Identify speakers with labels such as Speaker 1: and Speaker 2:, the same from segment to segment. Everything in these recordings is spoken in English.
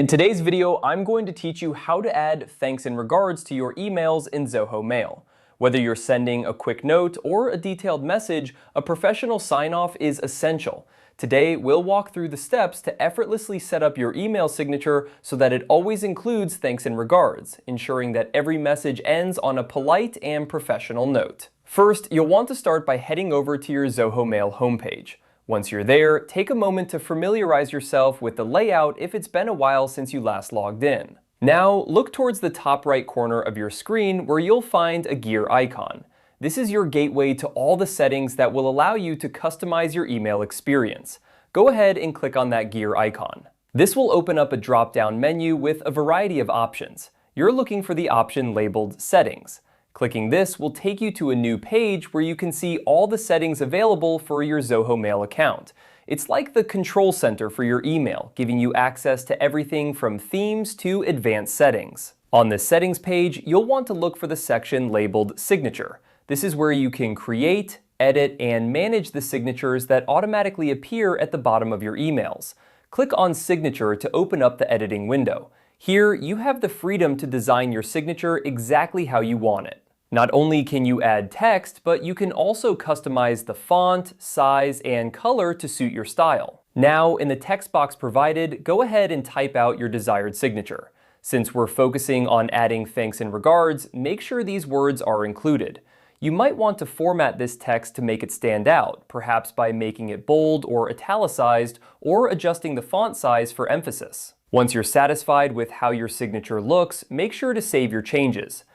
Speaker 1: In today's video, I'm going to teach you how to add thanks and regards to your emails in Zoho Mail. Whether you're sending a quick note or a detailed message, a professional sign-off is essential. Today, we'll walk through the steps to effortlessly set up your email signature so that it always includes thanks and regards, ensuring that every message ends on a polite and professional note. First, you'll want to start by heading over to your Zoho Mail homepage. Once you're there, take a moment to familiarize yourself with the layout if it's been a while since you last logged in. Now, look towards the top right corner of your screen where you'll find a gear icon. This is your gateway to all the settings that will allow you to customize your email experience. Go ahead and click on that gear icon. This will open up a drop-down menu with a variety of options. You're looking for the option labeled Settings. Clicking this will take you to a new page where you can see all the settings available for your Zoho Mail account. It's like the control center for your email, giving you access to everything from themes to advanced settings. On this settings page, you'll want to look for the section labeled Signature. This is where you can create, edit, and manage the signatures that automatically appear at the bottom of your emails. Click on Signature to open up the editing window. Here, you have the freedom to design your signature exactly how you want it. Not only can you add text, but you can also customize the font, size, and color to suit your style. Now, in the text box provided, go ahead and type out your desired signature. Since we're focusing on adding thanks and regards, make sure these words are included. You might want to format this text to make it stand out, perhaps by making it bold or italicized, or adjusting the font size for emphasis. Once you're satisfied with how your signature looks, make sure to save your changes.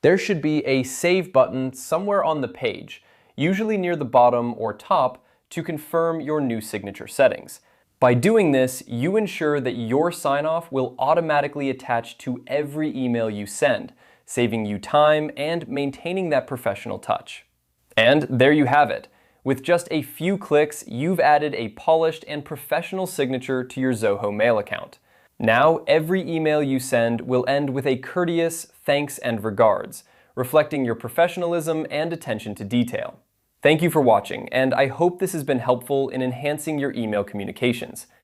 Speaker 1: There should be a Save button somewhere on the page, usually near the bottom or top, to confirm your new signature settings. By doing this, you ensure that your sign-off will automatically attach to every email you send, saving you time and maintaining that professional touch. And there you have it. With just a few clicks, you've added a polished and professional signature to your Zoho Mail account. Now, every email you send will end with a courteous thanks and regards, reflecting your professionalism and attention to detail. Thank you for watching, and I hope this has been helpful in enhancing your email communications.